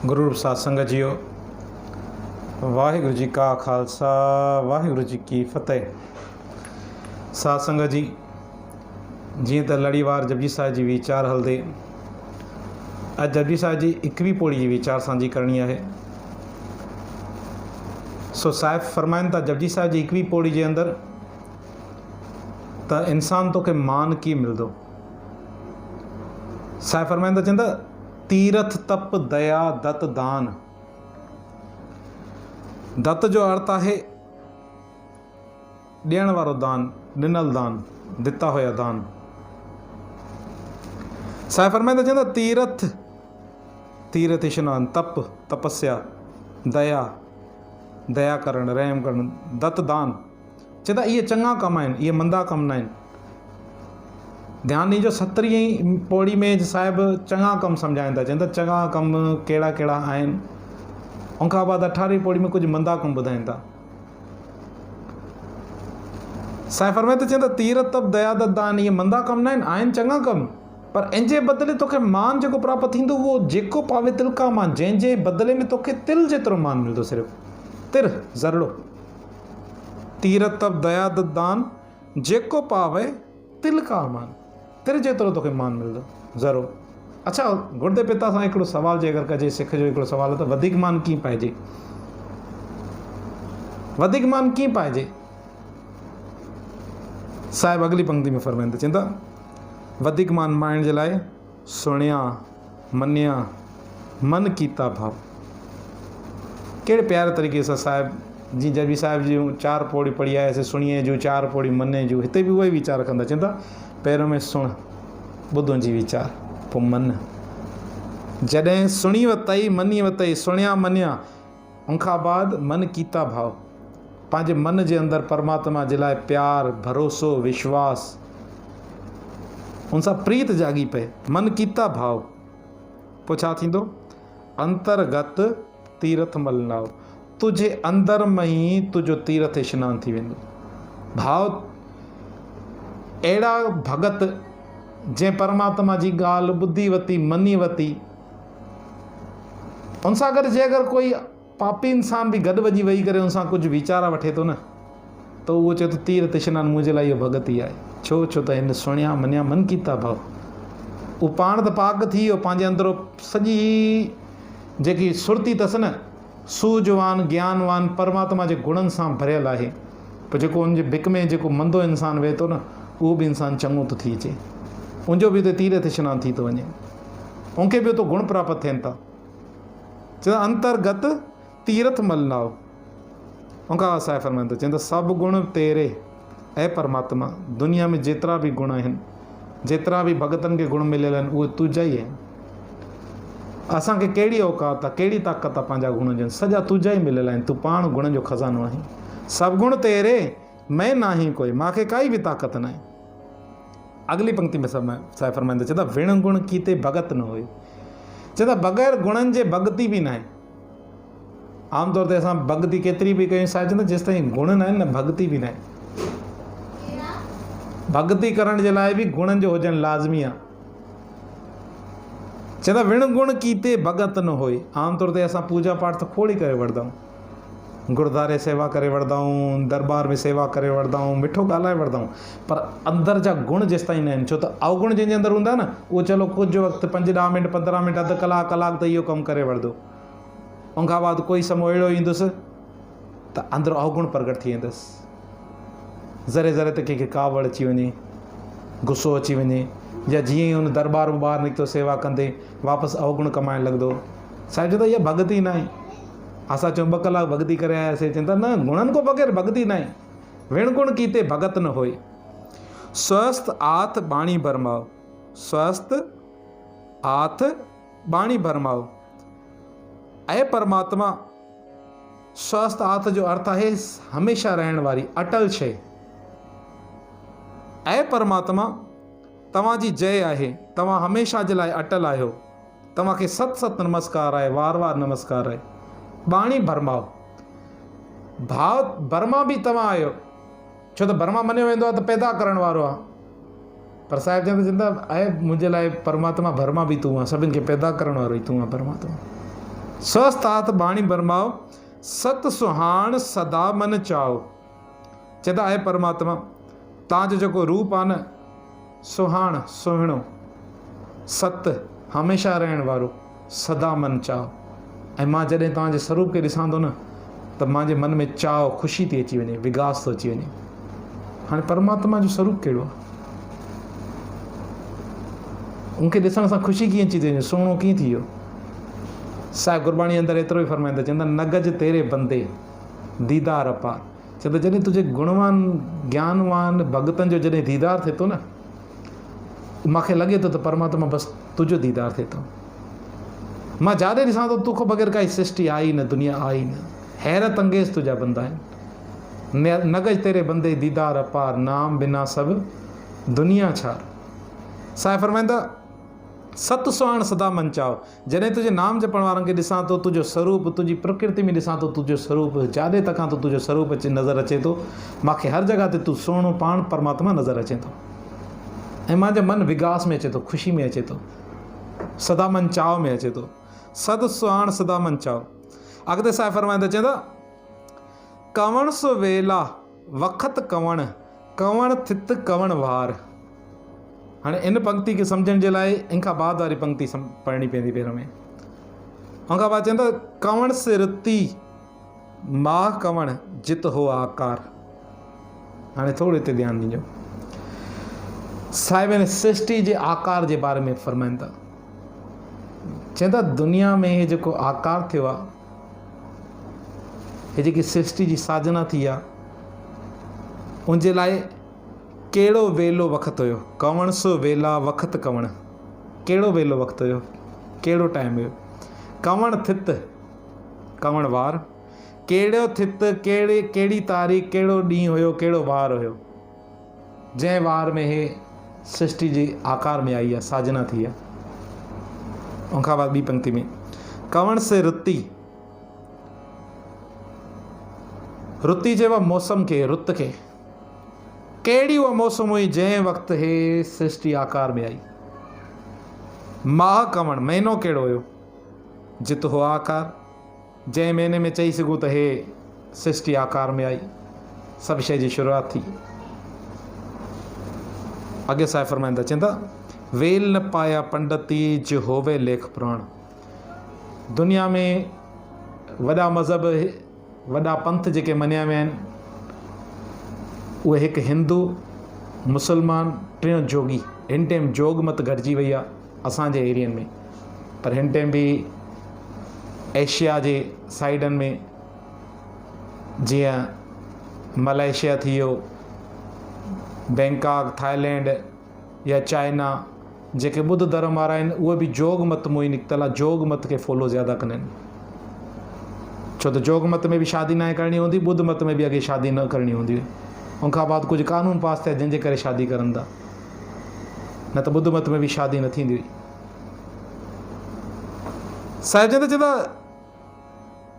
गुरु रूप साध संगत जियो, वाहिगुरु जी का खालसा वाहिगुरु जी की फतेह। साध संगत जी, जीअं त लड़ीवार जपजी साहिब जी वीचार हलंदे, अॼु जपजी साहिब जी 21वीं पौड़ी जी वीचार सांझी करणी आहे। सो साहिब फरमाइनि था जपजी साहिब जी 21वीं पौड़ी जे अंदरि त इंसान तोखे मान कीअं मिलंदो। साहिब फरमाइनि था, चवंदा तीरथ तप दया दत्त दान। दत्त जो अर्थ आहे ॾियण वारो दान, ॾिनल दान, दिता हुया दान। साहिब फरमाइनि था, चवंदा तीरथ, तीर्थ स्नान, तप तपस्या, दया दया करणु, रहम करणु, दत्त दान। चवंदा इहे चङा कम आहिनि, इहे मंदा कम न आहिनि। ध्यानु ॾिजो, 17वीं पौड़ी में साहिब चङा कम सम्झाइनि था, चवनि था चङा कम कहिड़ा कहिड़ा आहिनि। उन खां बाद 18वीं पौड़ी में कुझु मंदा कम ॿुधाइनि था। साहिब फरमाइनि था, चवनि था तीरथ तप दया दत्त दान, इहे मंदा कम न आहिनि, आहिनि चङा कम, पर इन जे बदिले तोखे मान जेको प्राप्त थींदो उहो जेको पावे तिल का मान, जंहिंजे बदिले में तोखे तिल जेतिरो मान मिलंदो, सिर्फ़ु तिर ज़रड़ो। तीरथ तप दया दत्त दान, जेको पावे तिल का मान, तिर जेतिरो तोखे मान मिलंदो ज़रो। अच्छा, गुरुदेव पिता सां हिकिड़ो सुवाल जे अगरि कजे, सिख जो हिकिड़ो सुवाल आहे त वधीक मान कीअं पाइजे, वधीक मान कीअं पाइजे। साहिब अगली पंक्ति में फरमाइनि था, चवंदा वधीक मान पाइण जे लाइ सुणिया मञिया मन कीता भाव। कहिड़े प्यारे तरीक़े सां साहिब जी जपजी साहिब जूं 4 पौड़ी पढ़ी आयासीं, सुणिए जूं 4 पौड़ी मने जूं, हिते बि उहे वीचार कंदा। चवंदा पहिरों में सुण, ॿुधो जी वीचार, पोइ मन। जॾहिं सुणी वरितई मञी वरितई, सुणिया मञिया, उनखां बाद मन कीता भाव, पंहिंजे मन जे अंदरि परमात्मा जे लाइ प्यार, भरोसो, विश्वास, उन सां प्रीत जागी पए, मन कीता भाव। पोइ छा थींदो, अंतर्गत तीर्थ मलनाओ, तुंहिंजे अंदरि में ई तुंहिंजो तीर्थ स्नान थी वेंदो। भाव अहिड़ा भगत जंहिं परमात्मा जी ॻाल्हि ॿुधी वरिती, मञी वरिती, उन सां गॾु जे अगरि कोई पापी इंसान बि गॾु वञी वेही करे उन सां कुझु वीचारा वठे थो न, त उहो चए थो तीर्थ स्नान मुंहिंजे लाइ इहो भगत ई आहे। छो त हिन सुणिया मञिया मन कीता भाव, उहो पाण त पाक थी वियो, पंहिंजे अंदरो सॼी जेकी सुरती अथसि न, सूझवान ज्ञानवान परमात्मा जे गुणनि सां भरियल आहे। पोइ जेको उनजे भिक में जेको मंदो इंसानु वेहे थो न, उहो बि इंसानु चङो थो थी अचे, उनजो बि त तीर्थ स्नान थी थो वञे, उनखे बि तो गुण प्राप्त थियनि था। चवंदा अंतर्गत तीर्थ मलनाओ। उनखां साहिब फरमाइनि था, चवंदा सभु गुण तेरे ऐं परमात्मा, दुनिया में जेतिरा बि गुण आहिनि, जेतिरा बि भगतनि खे गुण मिलियल आहिनि, उहे तुंहिंजा ई आहिनि। असांखे कहिड़ी औकात आहे, कहिड़ी ताक़त आहे पंहिंजा गुण ॾियनि, सॼा तुंहिंजा ई मिलियल आहिनि, तूं पाण गुण जो खज़ानो आहीं। सभु गुण तेरे मैं नाही कोई, मूंखे काई बि ताक़त न आहे। अगली पंक्ति में साहिब फरमाइनि था, चवंदा विण गुण कीते भगत न हुए। चवंदा बग़ैर गुणनि जे भॻति बि न आहे। आमतौर ते असां भॻति केतिरी बि कयूं, साहिब चवंदा जेसि ताईं गुण न आहिनि न, भॻति बि न आहे। भॻति करण जे लाइ बि गुणनि जो हुजणु लाज़मी आहे। चवंदा विण गुण कीते भगत न हुए। आमतौर ते असां पूजा पाठ त खोड़ी करे वठंदा आहियूं, गुरुद्वारे सेवा करे वठंदा आहियूं, दरबार में सेवा करे वठंदा आहियूं, मिठो ॻाल्हाए वठंदा आहियूं, पर अंदरि जा गुण जेसि ताईं न आहिनि। छो त अवगुण जंहिंजे अंदरि हूंदा न, उहो चलो कुझु वक़्तु 5-10 मिंट 15 मिंट अधु कलाक त इहो कमु करे वठंदो। उनखां बाद कोई समय अहिड़ो ईंदुसि त अंदरि अवगुण प्रगट थी वेंदुसि। ज़रे ज़रे ते कंहिंखे कावड़ अची वञे, गुस्सो अची वञे, या जीअं ई हुन दरबार में ॿाहिरि निकितो सेवा कंदे वापसि अवगुण कमाइण लॻंदो। साहिब चवंदा इहा भॻति न आहे। असां चऊं 2 कलाक भॻति करे आयासीं, चवंदा न, गुणनि खां बग़ैर भॻति न आहे। विण गुण कीते भगत न होए। स्वस्थ आथ बाणी भरमाओ, स्वस्थ आथ बाणी भरमाओ। ऐं परमात्मा, स्वस्थ आथ जो अर्थ आहे हमेशा रहण वारी अटल शइ। ऐं परमात्मा तव्हांजी जय आहे, तव्हां हमेशा जे लाइ अटल आहियो, तव्हांखे सत नमस्कार आहे, वार नमस्कार आहे। बाणी भरमाओ, भाव बर्मा बि तव्हां आहियो, छो त बर्मा मञियो वेंदो आहे त पैदा करण वारो आहे, पर साहिब चवंदा आहे मुंहिंजे लाइ परमात्मा बर्मा बि तूं आहे, सभिनि खे पैदा करण वारो ई तूं आहे परमात्मा। स्वस्थात बाणी बरमाओ सत सुहाण सदा मन चाओ। चवंदा आहे परमात्मा तव्हांजो जेको रूप आहे न सुहाण सुहिणो, सत हमेशह रहण वारो, सदा मन चाओ। ऐं मां जॾहिं तव्हांजे स्वरूप खे ॾिसां थो न त मुंहिंजे मन में चाओ ख़ुशी थी अची वञे, विगास थो अची वञे। हाणे परमात्मा जो स्वरूप कहिड़ो आहे, उनखे ॾिसण सां ख़ुशी कीअं अची थी वञे, सुहिणो कीअं थी वियो। साहिब गुरबाणी अंदरि एतिरो ई फरमाईंदा, चवंदा नगज तेरे बंदे दीदार अपार। चवंदा जॾहिं तुंहिंजे गुणवान ज्ञानवान भगतनि जो जॾहिं दीदार थिए थो न, मूंखे लॻे थो त परमात्मा बसि तुंहिंजो दीदार थिए थो। मां जाॾे ॾिसां थो तोखां बग़ैर काई सृष्टि आई न, दुनिया आई न, हैरत अंगेज़ तुंहिंजा बंदा आहिनि। नगज तेरे बंदे दीदार अपार, नाम बिना सभु दुनिया छार। साहिब फरमाईंदा सत सुहाण सदा मन चाओ। जॾहिं तुंहिंजे नाम जपण वारनि खे ॾिसां थो, तुंहिंजो स्वरूप तुंहिंजी प्रकृति में ॾिसां थो, तुंहिंजो स्वरूप जाॾे तकां थो तुंहिंजो स्वरूप अचे नज़र अचे थो, मूंखे हर जॻह ते तूं सुहिणो पाण परमात्मा नज़र अचे थो। ऐं मुंहिंजो मन विगास में अचे थो, ख़ुशी में अचे थो, सदा मन चाओ में अचे थो। सद सुहाण सदा मन चाओ। अॻिते साहिब फरमाईंदा, चवंदा कवण सो वेला वक़्त कवण, कवण थित कवण वार। हाणे इन पंक्ति खे सम्झण जे लाइ इन खां बाद वारी पंक्ति पढ़णी पवंदी पहिरों में। उन खां बाद चवंदा कवण से रुती माह कवण जित हो आकार। हाणे थोरो हिते ध्यानु ॾिजो। साहिब इन सृष्टि जे आकार जे बारे में फरमाइनि था। चवंदा दुनिया में हे जेको आकार थियो आहे, हे जेकी सृष्टि जी साजना थी आहे, उनजे लाइ कहिड़ो वेलो वक़्तु हुयो। कवण सो वेला वक़्तु कवण, कहिड़ो वेलो वक़्तु हुयो, कहिड़ो टाइम हुयो। कवण थित कवण वार, कहिड़ो थित कहिड़ी तारीख़, कहिड़ो ॾींहुं हुयो, कहिड़ो वार हुयो जंहिं वार में हे सृष्टि जे आकार में आई आहे, साजना थी आहे। उनखां बाद ॿी पंक्ति में कवण से रुती, रुती चइबो आहे मौसम खे, रुत खे। कहिड़ी उहा मौसम हुई जंहिं वक़्तु हे सृष्टि आकार में आई। माह कवण महीनो कहिड़ो हुयो, जित हो आकार, जंहिं महीने में चई सघूं त हे सृष्टि आकार में आई, सभु शइ जी शुरूआति थी। अॻे साहिब फरमाईंदा, चवंदा वेल न पाया पंडिती जो होवे लेख पुराण। दुनिया में वॾा मज़हब, वॾा पंथ जेके मञिया विया आहिनि, उहे हिकु हिंदू, मुसलमान, टियों जोगी। हिन टाइम जोग मत घटिजी वई आहे असांजे एरियनि में, पर हिन टाइम बि एशिया जे साइडनि में जीअं मलेशिया थी वियो, बैंकॉक, थाईलैंड या चाइना, जेके ॿुध धर्म वारा आहिनि उहे बि जोग मत मों ई निकितल आहे। जोग मत खे फॉलो ज़्यादा कंदा आहिनि, छो त जोग मत में बि शादी न करणी हूंदी, ॿुध मत में बि अॻे शादी न करणी हूंदी हुई। उनखां बाद कुझु कानून पास थिया जंहिंजे करे शादी करनि था, न त ॿुध मत में बि शादी न थींदी हुई। साहिब जन चवंदा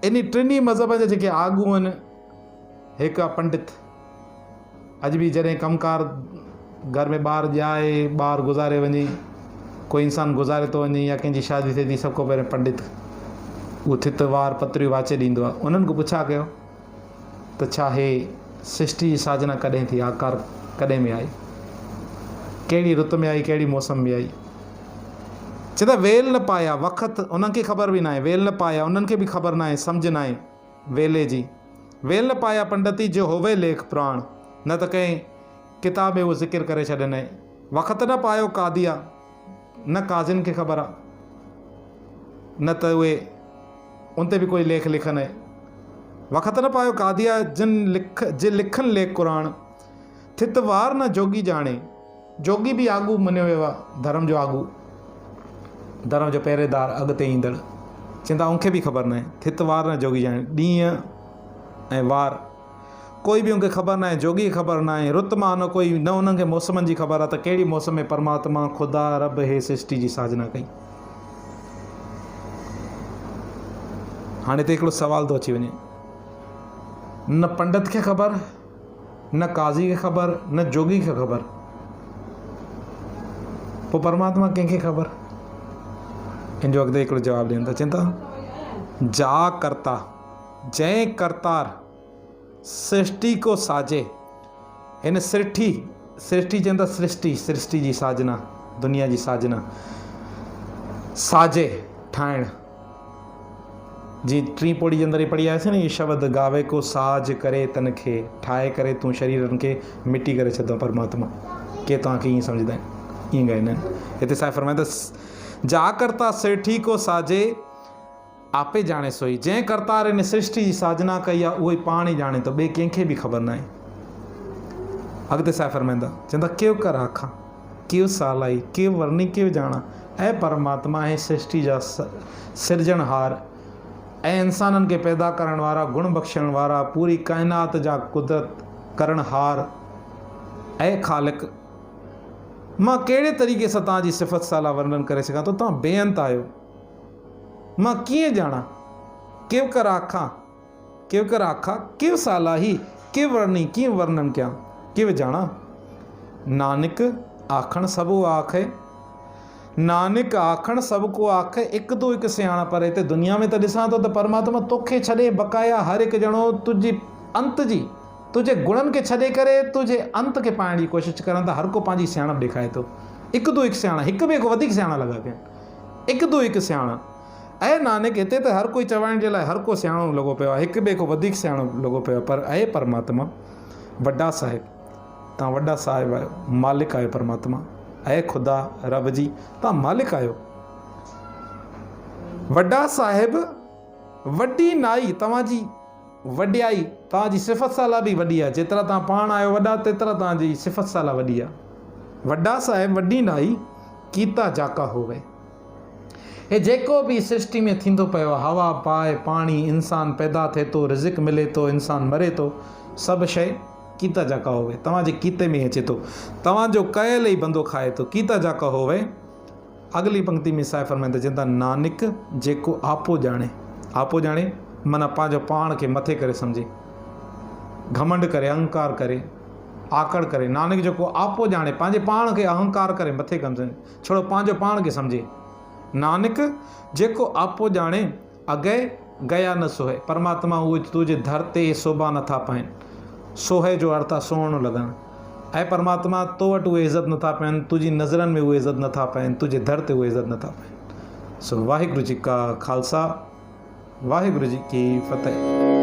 इन टिनी मज़हब जा जेके आगू आहिनि, हिकु आहे पंडित। अॼु बि जॾहिं कमकार घर में ॿार ॼाए, ॿार गुज़ारे वञे, कोई इंसानु गुज़ारे थो वञे या कंहिंजी शादी थिए थी, सभु खां पहिरियों पंडित उहो थित वार पत्रियूं वाचे ॾींदो आहे। उन्हनि खां पुछा कयो त छा हे सृष्टि जी साजना कॾहिं थी, आकार कॾहिं में आई, कहिड़ी रुत में आई, कहिड़ी मौसम में आई। चवंदा वेल न पाया वक़्तु, उन्हनि खे ख़बर बि न आहे। वेल न पाया, उन्हनि खे बि ख़बर न आहे, सम्झ न आहे वेले जी। वेल न पाया पंडिती जो होवे लेख पुराण, न त कंहिं किताब में उहो ज़िक्र करे छॾनि आहे। वक़्तु न पायो कादिया, न काज़िन खे ख़बर आहे, न त उहे उन ते बि कोई लेख लिखनि आहे। वक़्तु न पायो कादिया जे लिखनि लेख क़ुरान, थित वार न जोगी ॼाणे। जोगी बि आगू मञियो वियो आहे, धर्म जो आगू, धर्म जो पहिरेदार, अॻिते ईंदड़। चवंदा उनखे बि ख़बर न आहे, थित वार न जोगी ॼाणे। ॾींहं ऐं वार कोई बि उनखे ख़बर न आहे, जोगी खे ख़बर न आहे, रुत मां न कोई, न उन्हनि खे मौसमनि जी ख़बर आहे त कहिड़ी मौसम में परमात्मा ख़ुदा रब हे सृष्टि जी साजना कई। हाणे त हिकिड़ो सवाल थो अची वञे, न पंडित खे ख़बर, न काज़ी खे ख़बर, न जोगी खे ख़बर, पोइ परमात्मा कंहिंखे ख़बर? इन जो अॻिते हिकिड़ो जवाबु ॾियनि था। चवनि था जा करता जंहिं करतार सृष्टि को साजे। हिन सृष्टि चवंदा सृष्टि जी साजना, दुनिया जी साजना, साजे ठाहिण जी। टी पोड़ी जे अंदरि ई पढ़ी आयासीं न, इहे शब्द गावे को साज करे तन खे, ठाहे करे तूं शरीरनि खे मिटी करे छॾंदो परमात्मा। के तव्हांखे ईअं सम्झंदा आहिनि, ईअं ॻाईंदा आहिनि। हिते साईं फरमाईंदा जा करता सृष्टि को साजे आपे जाणे सोई। जंहिं करतार हिन सृष्टि जी साजना कई आहे उहो ई पाण ई ॼाणे थो, ॿिए कंहिंखे बि ख़बर न आहे। अॻिते साईं फरमाईंदा, चवंदा केव कर आखा, केव सालाई, केव वर्णी, केव ॼाणा। ऐं परमात्मा ऐं सृष्टि जा सिरजणहार ऐं इंसाननि खे पैदा करण वारा, गुण बख़्शण वारा, पूरी काइनात जा कुदरत करण हार ऐं ख़ालिक, मां कहिड़े तरीक़े सां तव्हांजी सिफ़त साला वर्णन करे सघां थो। तव्हां बेअंत आहियो, मां कीअं ॼाणा। केव कर आखा, केव सालाही, केव वर्णी, कीअं वर्णन कयां, केव ॼाणा। नानक आखण सभु आखे, नानक आखण सभु को आखे, हिकु तो हिकु सियाणा। पर हिते दुनिया में त ॾिसां थो त परमात्मा तोखे छॾे बक़ाया हर हिकु ॼणो तुंहिंजी अंत जी, तुंहिंजे गुणनि खे छॾे करे तुंहिंजे अंत खे पाइण जी कोशिशि करनि था। हर को पंहिंजी सियाणप ॾेखारे थो, हिकु तो हिकु सियाणा, हिक ॿिए खां वधीक सियाणा लॻा पिया आहिनि, हिकु तो हिकु सियाणा। ऐं नानक हिते त हर कोई चवाइण जे लाइ हर को सियाणो लॻो पियो आहे, हिक ॿिए खां वधीक सियाणो लॻो पियो आहे। पर आहे परमात्मा वॾा साहिब, तव्हां वॾा साहिब आहियो, मालिक आहियो परमात्मा। ऐं ख़ुदा रब जी तव्हां मालिक आहियो, वॾा साहिब, वॾी नाई, तव्हांजी वॾियाई तव्हांजी सिफ़त साला बि वॾी आहे। जेतिरा तव्हां पाण आहियो वॾा, तेतिरा तव्हांजी सिफ़त साला वॾी आहे। वॾा साहिब, वॾी नाई, कीता जाका होवे। हे जेको बि सृष्टि में थींदो पियो आहे, हवा पाए, पाणी, इंसान पैदा थिए थो, रिज़िक मिले थो, इंसान मरे थो, सभु शइ कीता जाका होवे, तव्हांजे कीते में अचे थो, तव्हांजो कयल ई बंदो खाए थो। कीता जाका होवे। अगली पंक्ति में साईं फरमाईंदा, चवंदा नानक जेको आपो ॼाणे। आपो ॼाणे माना पंहिंजो पाण खे मथे करे सम्झे, घमंड करे, अहंकार करे, आकड़ करे। नानक जेको आपो ॼाणे, पंहिंजे पाण खे अहंकार करे मथे कमु छोड़ो, पंहिंजो पाण खे सम्झे। नानक जेको आपो ॼाणे अॻे गया न सोहे। परमात्मा उहे तुंहिंजे दर ते शोभा नथा पाइनि। सोहे जो अर्थ आहे सुहिणो लॻणु। ऐं परमात्मा तो वटि उहे इज़त नथा पाइनि, तुंहिंजी नज़रनि में उहे इज़त नथा पाइनि, तुंहिंजे दर ते उहे इज़त नथा पाइनि। सो वाहिगुरु जी का खालसा, वाहिगुरु जी की फ़तेह।